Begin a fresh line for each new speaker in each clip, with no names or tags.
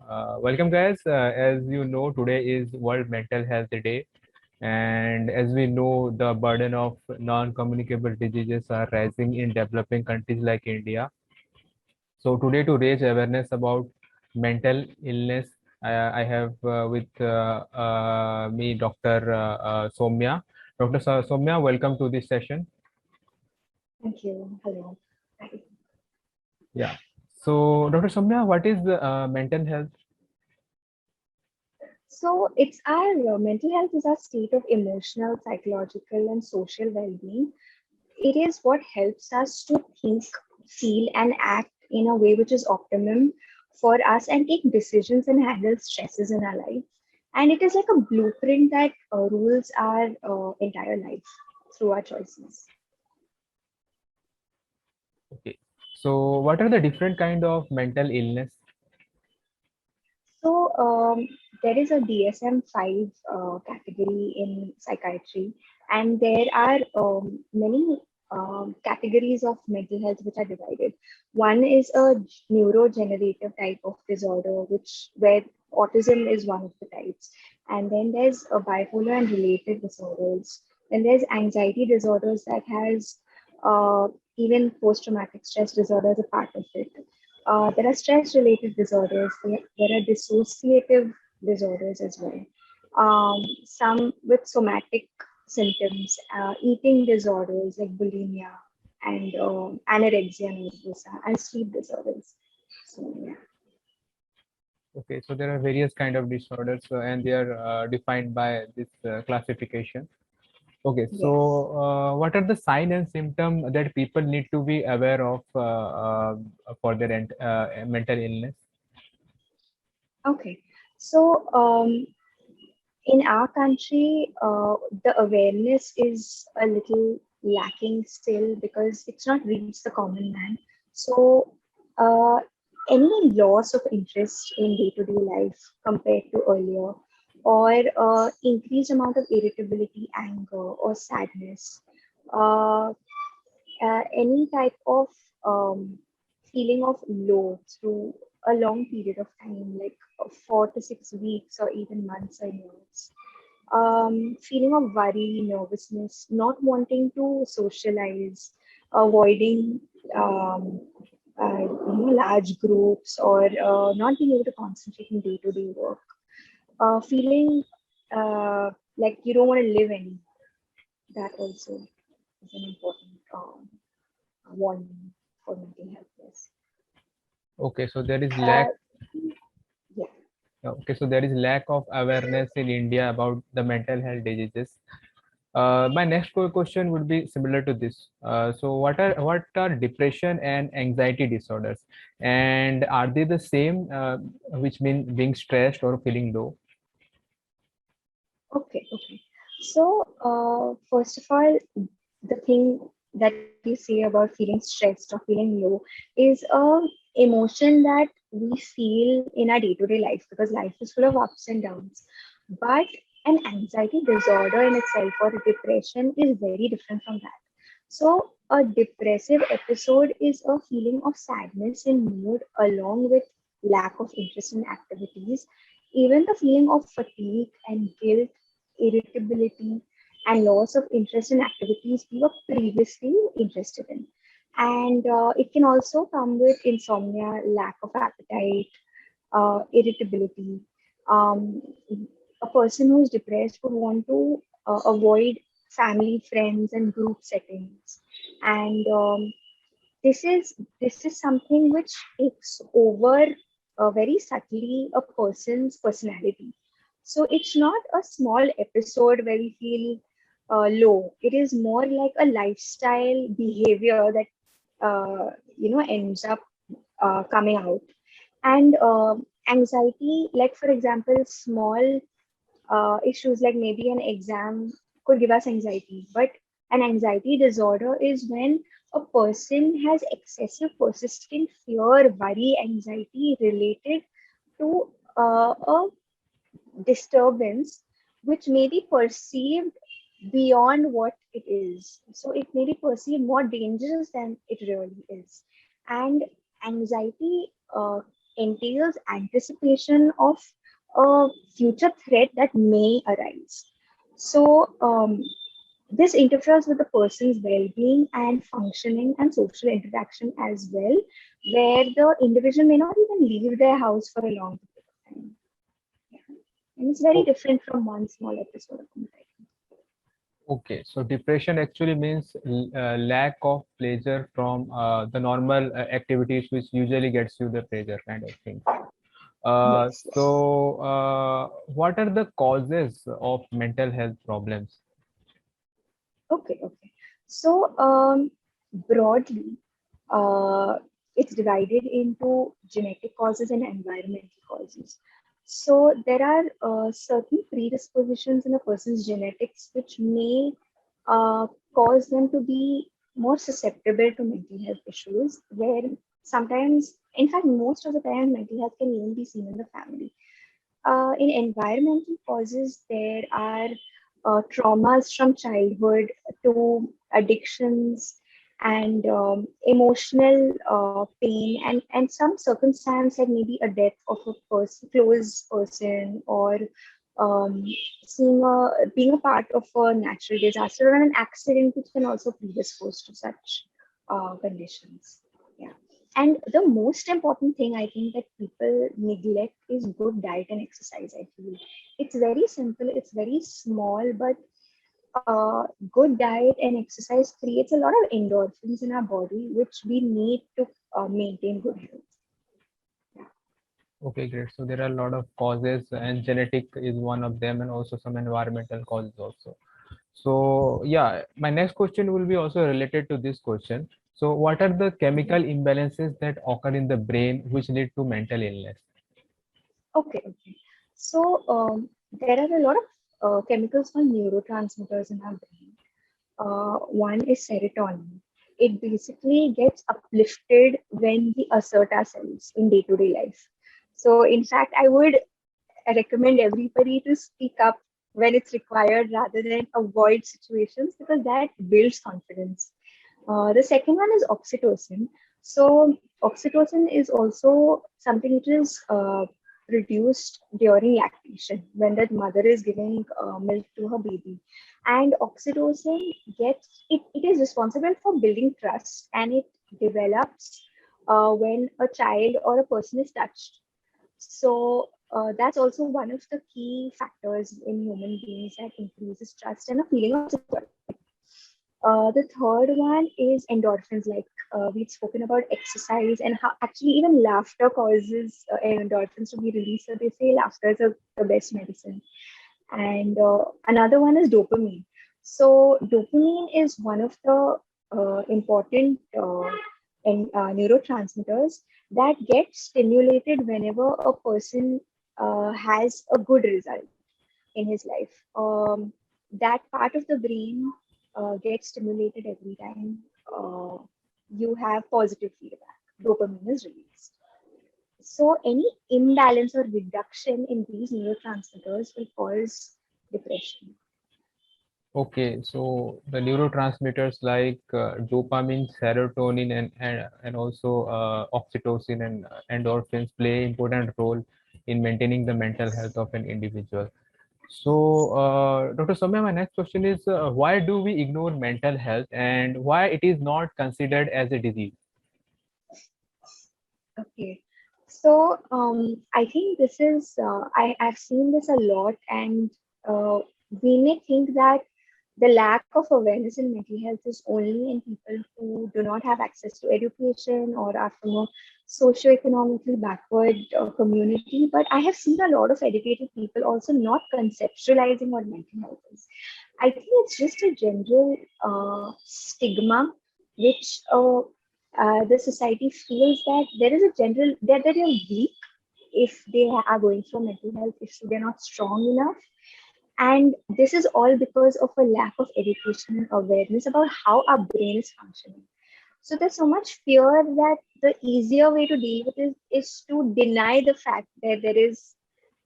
Welcome, guys. As you know, today is World Mental Health Day, and as we know, the burden of non-communicable diseases are rising in developing countries like India. So today, to raise awareness about mental illness, I have with me Dr. Soumya. Dr. Soumya, welcome to this session.
Thank you. Hello. Hi.
Yeah. So, Dr. Soumya, what is mental health?
So it's our mental health is our state of emotional, psychological, and social well-being. It is what helps us to think, feel, and act in a way which is optimum for us and take decisions and handle stresses in our life. And it is like a blueprint that rules our entire life through our choices.
Okay. So, what are the different kind of mental illness?
So there is a DSM-5 category in psychiatry, and there are many categories of mental health which are divided. One is a neurodegenerative type of disorder, which where autism is one of the types, and then there's a bipolar and related disorders. Then there's anxiety disorders that has uh, even post-traumatic stress disorder as a part of it. There are stress related disorders, there are dissociative disorders as well. Some with somatic symptoms, eating disorders like bulimia and anorexia nervosa and sleep disorders. So, yeah.
Okay, so there are various kind of disorders, and they are defined by this classification. Okay, so
Yes.
what are the sign and symptom that people need to be aware of for their mental illness?
Okay. So, in our country, the awareness is a little lacking still because it's not reached the common man. So, uh, any loss of interest in day-to-day life compared to earlier, or increased amount of irritability, anger, or sadness, uh, any type of um, feeling of low through a long period of time, like 4 to 6 weeks or even months or years. Feeling of worry, nervousness, not wanting to socialize, avoiding large groups, or not being able to concentrate in day-to-day work. Feeling like you don't want to live anymore. That also is an important warning for mental health. Yes.
Okay, so there is
Uh,
lack.
yeah.
Okay, so there is lack of awareness in India about the mental health diseases. My next question would be similar to this. So, what are depression and anxiety disorders, and are they the same, which mean being stressed or feeling low?
Okay. Okay. So, first of all, the thing that you say about feeling stressed or feeling low is a emotion that we feel in our day-to-day life because life is full of ups and downs. But an anxiety disorder in itself or a depression is very different from that. So a depressive episode is a feeling of sadness and mood along with lack of interest in activities. Even the feeling of fatigue and guilt, irritability, and loss of interest in activities we were previously interested in. And it can also come with insomnia, lack of appetite, irritability. Um, a person who's depressed would want to avoid family, friends, and group settings. And this is something which takes over very subtly a person's personality. So it's not a small episode where we feel low. It is more like a lifestyle behavior that ends up coming out. And anxiety, like for example, small issues like maybe an exam could give us anxiety, but an anxiety disorder is when a person has excessive persistent fear, worry, anxiety related to a disturbance which may be perceived beyond what it is. So it may be perceived more dangerous than it really is. And anxiety entails anticipation of a future threat that may arise. So, this interferes with the person's well-being and functioning and social interaction as well, where the individual may not even leave their house for a long period of time. Yeah. And it's very
Oh,
different from one small episode of anxiety.
okay, so depression actually means lack of pleasure from the normal activities which usually gets you the pleasure kind of thing.
Yes, yes.
What are the causes of mental health problems?
Okay, okay. So, broadly, uh, it's divided into genetic causes and environmental causes. So, there are certain predispositions in a person's genetics which may uh, cause them to be more susceptible to mental health issues, where sometimes, in fact, most of the time, mental health can even be seen in the family. In environmental causes, there are traumas from childhood to addictions and emotional pain and some circumstance like maybe a death of a person, close person, or um, being a part of a natural disaster or an accident, which can also predispose to such conditions. Yeah. And the most important thing I think that people neglect is good diet and exercise. I feel it's very simple, it's very small, but good diet and exercise creates a lot of endorphins in our body, which we need to maintain good health. Yeah.
Okay, great. So there are a lot of causes, and genetic is one of them, and also some environmental causes also. So yeah, my next question will be also related to this question. So what are the chemical imbalances that occur in the brain which lead to mental illness?
Okay, okay. So there are a lot of chemicals called neurotransmitters in our brain. One is serotonin. It basically gets uplifted when we assert ourselves in day-to-day life. So, in fact, I would recommend everybody to speak up when it's required rather than avoid situations because that builds confidence. The second one is oxytocin. So, oxytocin is also something which is produced during lactation when that mother is giving milk to her baby. And oxytocin it is responsible for building trust and it develops when a child or a person is touched. So, that's also one of the key factors in human beings that increases trust and a feeling of security. The third one is endorphins, like we've spoken about exercise and how actually even laughter causes endorphins to be released. So they say laughter is the best medicine. And another one is dopamine. So dopamine is one of the important neurotransmitters that get stimulated whenever a person has a good result in his life. That part of the brain gets stimulated every time you have positive feedback. Dopamine is released. So, any imbalance or reduction in these neurotransmitters will cause depression.
Okay, so the neurotransmitters like dopamine, serotonin, and also oxytocin and endorphins play important role in maintaining the mental health of an individual. So, Dr. Soumya, my next question is why do we ignore mental health and why it is not considered as a disease?
Okay. So I think this is, I've seen this a lot, and uh, we may think that the lack of awareness in mental health is only in people who do not have access to education or are from a socioeconomically backward community. But I have seen a lot of educated people also not conceptualizing what mental health is. I think it's just a general stigma which the society feels that there is a general that they're weak if they are going through mental health issues, they're not strong enough. And this is all because of a lack of education and awareness about how our brain is functioning. So there's so much fear that the easier way to deal with it is to deny the fact that there is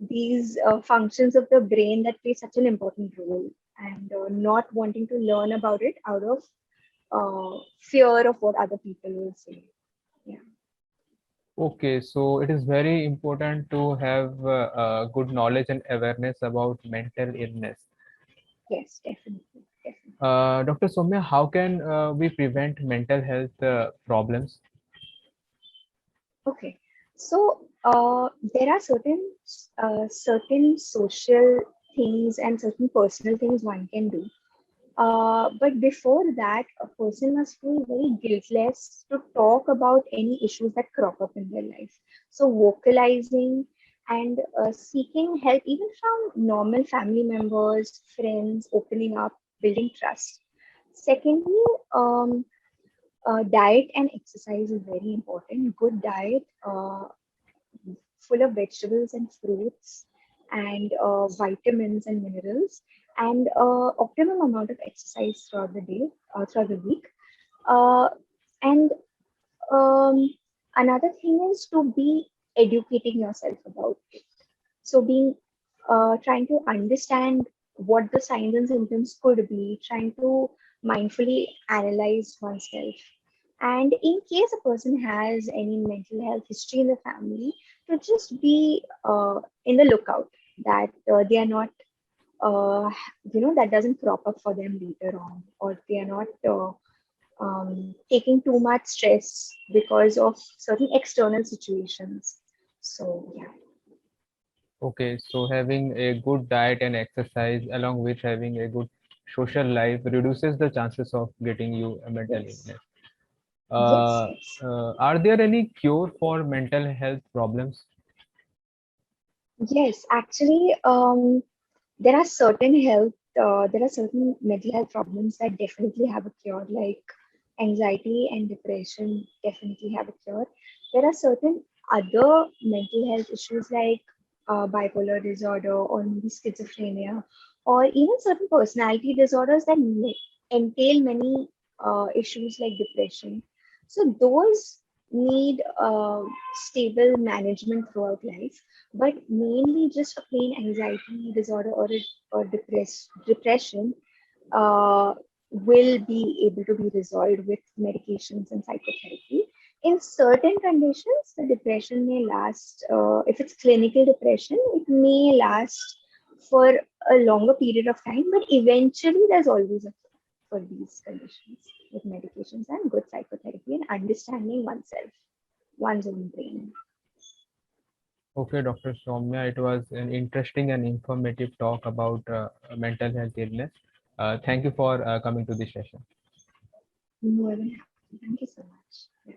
these functions of the brain that play such an important role and not wanting to learn about it out of fear of what other people will say. Yeah.
Okay, so it is very important to have good knowledge and awareness about mental illness.
Yes, definitely, definitely.
Dr. Somya, how can we prevent mental health problems?
Okay, so there are certain social things and certain personal things one can do. But before that, a person must feel very guiltless to talk about any issues that crop up in their life. So, vocalizing and seeking help, even from normal family members, friends, opening up, building trust. Secondly, diet and exercise is very important. Good diet, full of vegetables and fruits, and vitamins and minerals, and optimum amount of exercise throughout the day, throughout the week. Uh, and another thing is to be educating yourself about it. So being trying to understand what the signs and symptoms could be, trying to mindfully analyze oneself. And in case a person has any mental health history in the family, to just be in the lookout that they are not, uh, that doesn't crop up for them later on, or they are not taking too much stress because of certain external situations. So, yeah.
Okay, so having a good diet and exercise along with having a good social life reduces the chances of getting you a mental
Yes.
illness.
Yes,
Uh,
yes.
are there any cure for mental health problems?
Yes, actually, there are certain mental health problems that definitely have a cure, like anxiety and depression definitely have a cure. There are certain other mental health issues like bipolar disorder or maybe schizophrenia, or even certain personality disorders that entail many issues like depression. So those need stable management throughout life, but mainly just a plain anxiety disorder or depression uh, will be able to be resolved with medications and psychotherapy. In certain conditions, the depression may last, if it's clinical depression, it may last for a longer period of time, but eventually there's always a cure for these conditions with medications and good psychotherapy and understanding oneself, one's own brain.
Okay, Dr. Soumya, it was an interesting and informative talk about mental health illness. Thank you for coming to this session.
More than happy. Thank you so much.